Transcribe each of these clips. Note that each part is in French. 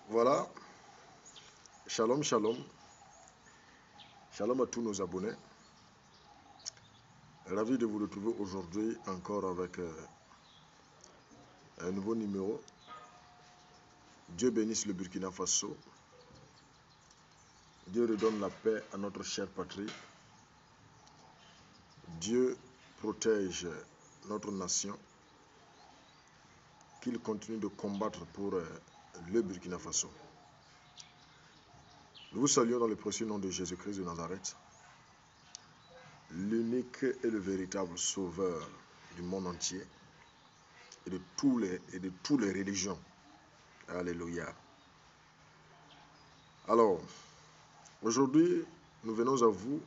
Voilà, shalom, shalom. Shalom à tous nos abonnés. Ravi de vous retrouver aujourd'hui encore avec un nouveau numéro. Dieu bénisse le Burkina Faso. Dieu redonne la paix à notre chère patrie. Dieu protège notre nation. Qu'il continue de combattre pour le Burkina Faso. Nous vous saluons dans le précieux nom de Jésus-Christ de Nazareth, l'unique et le véritable sauveur du monde entier et de toutes les religions. Alléluia. Alors, aujourd'hui, nous venons à vous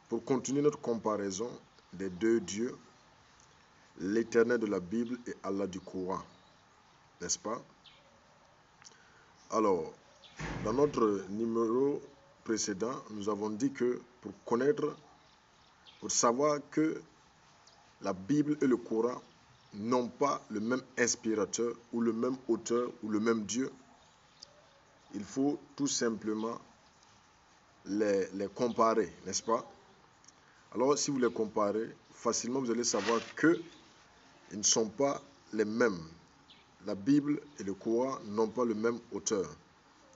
pour continuer notre comparaison des deux dieux, l'Éternel de la Bible et Allah du Coran, n'est-ce pas? Alors, dans notre numéro précédent, nous avons dit que pour savoir que la Bible et le Coran n'ont pas le même inspirateur ou le même auteur ou le même Dieu, il faut tout simplement les comparer, n'est-ce pas? Alors, si vous les comparez, facilement vous allez savoir qu'ils ne sont pas les mêmes. La Bible et le Coran n'ont pas le même auteur,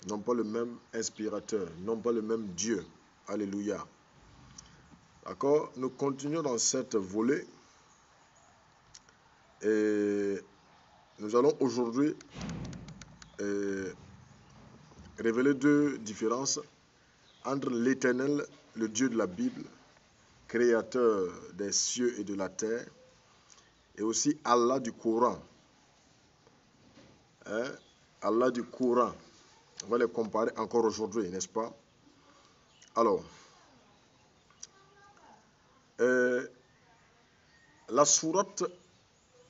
n'ont pas le même inspirateur, n'ont pas le même Dieu. Alléluia. D'accord? Nous continuons dans cette volée et nous allons aujourd'hui révéler deux différences entre l'Éternel, le Dieu de la Bible, créateur des cieux et de la terre, et aussi Allah du Coran. Allah du Coran. On va les comparer encore aujourd'hui, n'est-ce pas? Alors, la sourate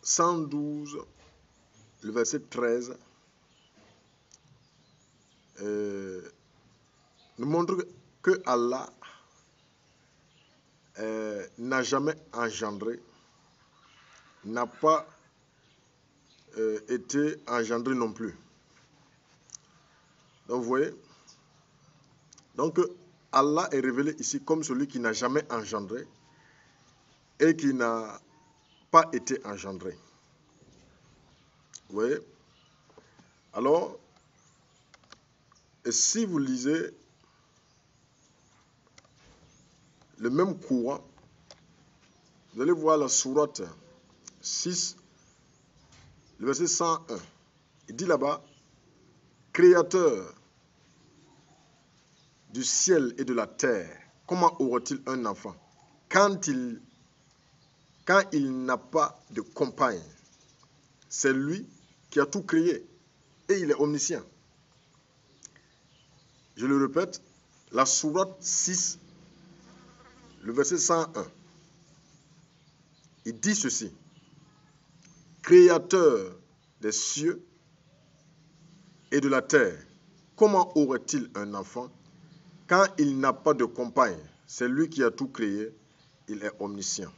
112, le verset 13, nous montre que Allah n'a jamais engendré, n'a pas été engendré non plus. Donc vous voyez, donc Allah est révélé ici comme celui qui n'a jamais engendré et qui n'a pas été engendré. Vous voyez? Alors, et si vous lisez le même Coran, vous allez voir la sourate 6, le verset 101. Il dit là-bas, créateur du ciel et de la terre, comment aura-t-il un enfant quand il n'a pas de compagne? C'est lui qui a tout créé et il est omniscient. Je le répète, la sourate 6, le verset 101. Il dit ceci, créateur des cieux et de la terre, comment aurait-il un enfant quand il n'a pas de compagne? C'est lui qui a tout créé, il est omniscient.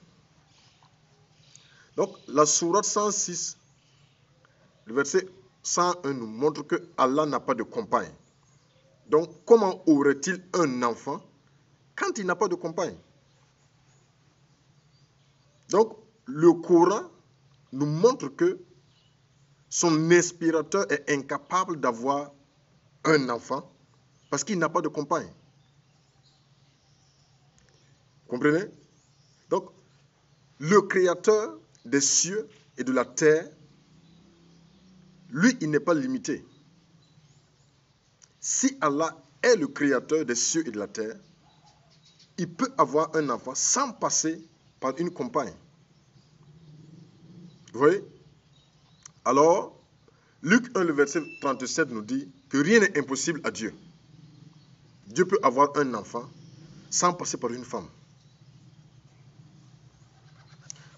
Donc, la sourate 106, le verset 101 nous montre que Allah n'a pas de compagne. Donc, comment aurait-il un enfant quand il n'a pas de compagne? Donc, le Coran nous montre que son inspirateur est incapable d'avoir un enfant parce qu'il n'a pas de compagne. Comprenez? Donc, le créateur des cieux et de la terre, lui, il n'est pas limité. Si Allah est le créateur des cieux et de la terre, il peut avoir un enfant sans passer par une compagne. Vous voyez? Alors, Luc 1, le verset 37 nous dit que rien n'est impossible à Dieu. Dieu peut avoir un enfant sans passer par une femme.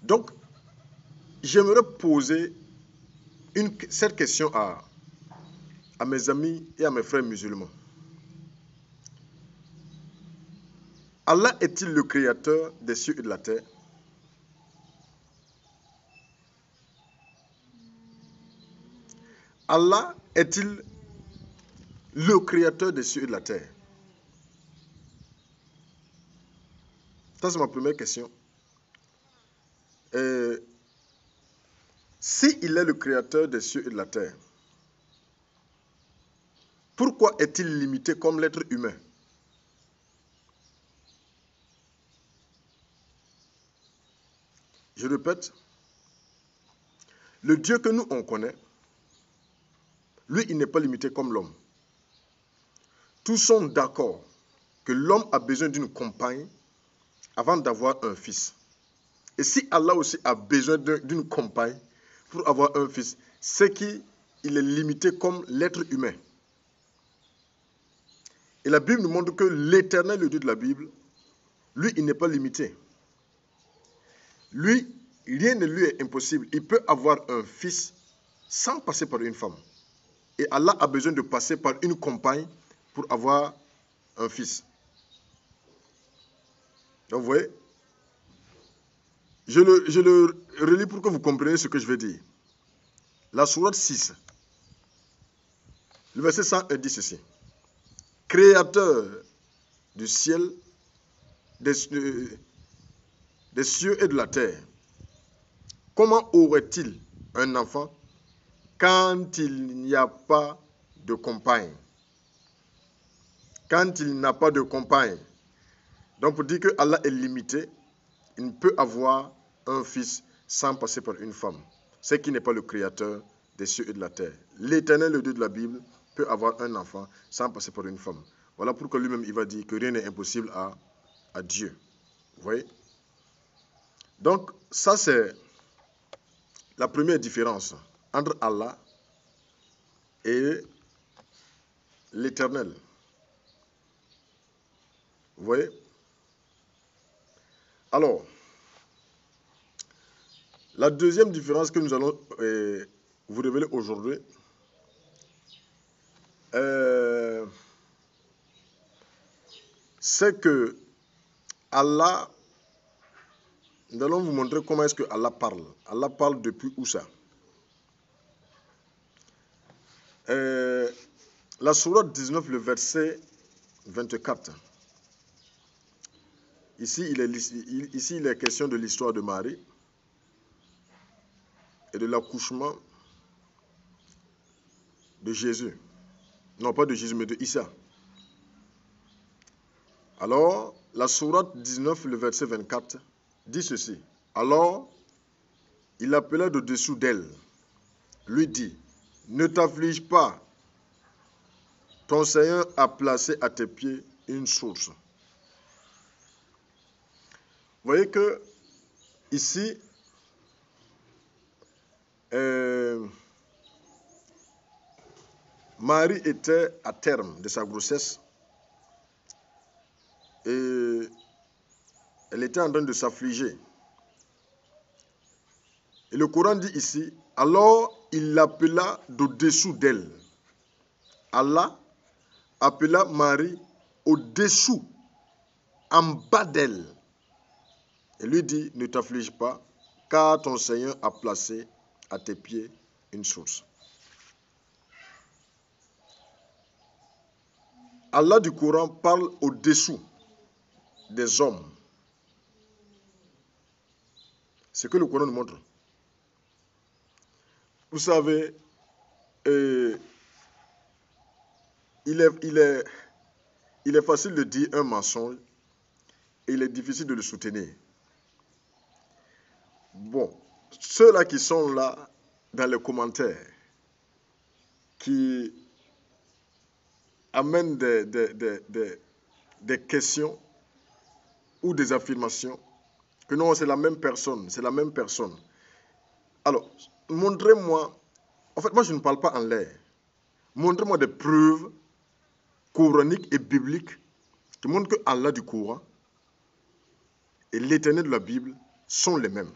Donc, j'aimerais poser cette question à mes amis et à mes frères musulmans. Allah est-il le créateur des cieux et de la terre? Allah est-il le créateur des cieux et de la terre? Ça, c'est ma première question. S'il est le créateur des cieux et de la terre, pourquoi est-il limité comme l'être humain? Je répète, le Dieu que nous, on connaît, lui, il n'est pas limité comme l'homme. Tous sont d'accord que l'homme a besoin d'une compagne avant d'avoir un fils. Et si Allah aussi a besoin d'une compagne pour avoir un fils, c'est qu'il est limité comme l'être humain. Et la Bible nous montre que l'Éternel, le Dieu de la Bible, lui, il n'est pas limité. Lui, rien ne lui est impossible. Il peut avoir un fils sans passer par une femme. Et Allah a besoin de passer par une compagne pour avoir un fils. Donc vous voyez, je le relis pour que vous compreniez ce que je veux dire. La sourate 6, le verset 101 dit ceci. Créateur du ciel, des cieux et de la terre, comment aurait-il un enfant quand il n'y a pas de compagne? Quand il n'a pas de compagne. Donc pour dire que Allah est limité, il ne peut avoir un fils sans passer par une femme. C'est qui n'est pas le créateur des cieux et de la terre. L'Éternel, le Dieu de la Bible, peut avoir un enfant sans passer par une femme. Voilà pourquoi lui-même, il va dire que rien n'est impossible à Dieu. Vous voyez? Donc, ça c'est la première différence entre Allah et l'Éternel. Vous voyez? Alors, la deuxième différence que nous allons vous révéler aujourd'hui, c'est que Allah, nous allons vous montrer comment est-ce que Allah parle. Allah parle depuis où ça? La sourate 19, le verset 24. Ici, il est question de l'histoire de Marie et de l'accouchement de Jésus. Non, pas de Jésus, mais de Issa. Alors, la sourate 19, le verset 24, dit ceci. Alors, il appela de dessous d'elle, lui dit, ne t'afflige pas, ton Seigneur a placé à tes pieds une source. Vous voyez que ici, Marie était à terme de sa grossesse et elle était en train de s'affliger. Et le Coran dit ici, alors il l'appela d'au-dessous d'elle. Allah appela Marie au-dessous, en bas d'elle. Et lui dit, ne t'afflige pas, car ton Seigneur a placé à tes pieds une source. Allah du Coran parle au-dessous des hommes. C'est ce que le Coran nous montre. Vous savez, il est facile de dire un mensonge et il est difficile de le soutenir. Bon, ceux-là qui sont là dans les commentaires, qui amènent des questions ou des affirmations, que non, c'est la même personne, c'est la même personne. Alors, montrez-moi, en fait, moi je ne parle pas en l'air. Montrez-moi des preuves coraniques et bibliques qui montrent que Allah du Coran et l'Éternel de la Bible sont les mêmes.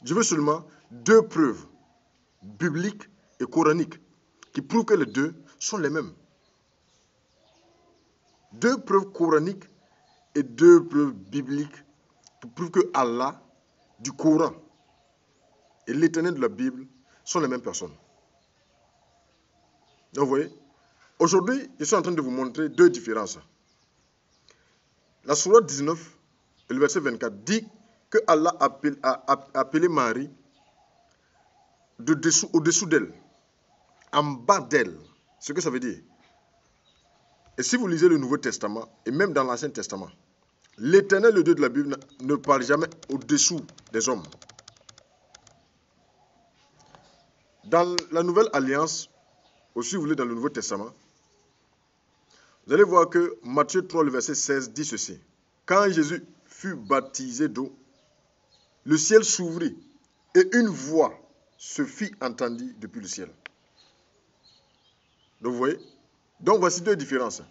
Je veux seulement 2 preuves bibliques et coraniques qui prouvent que les deux sont les mêmes. 2 preuves coraniques et 2 preuves bibliques qui prouvent que Allah du Coran et l'Éternel de la Bible sont les mêmes personnes. Donc, vous voyez, aujourd'hui, je suis en train de vous montrer deux différences. La sourate 19, le verset 24, dit que Allah a appelé Marie au-dessous d'elle, en bas d'elle. Ce que ça veut dire. Et si vous lisez le Nouveau Testament, et même dans l'Ancien Testament, l'Éternel, le Dieu de la Bible, ne parle jamais au-dessous des hommes. Dans la Nouvelle Alliance, aussi si vous voulez dans le Nouveau Testament, vous allez voir que Matthieu 3, le verset 16 dit ceci. Quand Jésus fut baptisé d'eau, le ciel s'ouvrit et une voix se fit entendre depuis le ciel. Donc vous voyez, donc voici deux différences.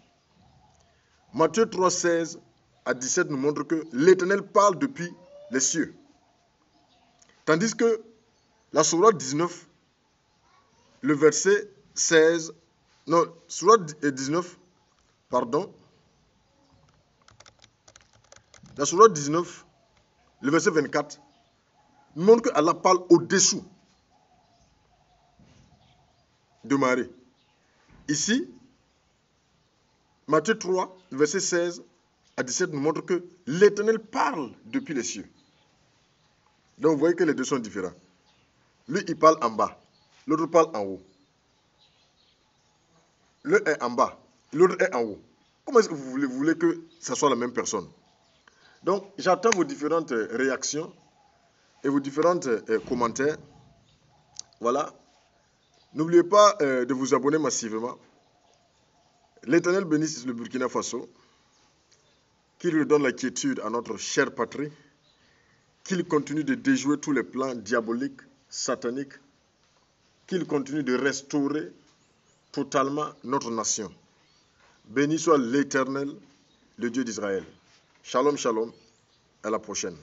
Matthieu 3, 16 à 17 nous montre que l'Éternel parle depuis les cieux. Tandis que la sourate 19, le verset 16, non, sourate 19, pardon, la sourate 19, le verset 24, nous montre que Allah parle au-dessous de Marie. Ici, Matthieu 3, verset 16 à 17 nous montre que l'Éternel parle depuis les cieux. Donc vous voyez que les deux sont différents. Lui, il parle en bas. L'autre parle en haut. L'un est en bas. L'autre est en haut. Comment est-ce que vous voulez que ce soit la même personne? Donc, j'attends vos différentes réactions et vos différents commentaires. Voilà. N'oubliez pas de vous abonner massivement. L'Éternel bénisse le Burkina Faso. Qu'il redonne la quiétude à notre chère patrie. Qu'il continue de déjouer tous les plans diaboliques, sataniques. Qu'il continue de restaurer totalement notre nation. Béni soit l'Éternel, le Dieu d'Israël. Shalom, shalom. À la prochaine.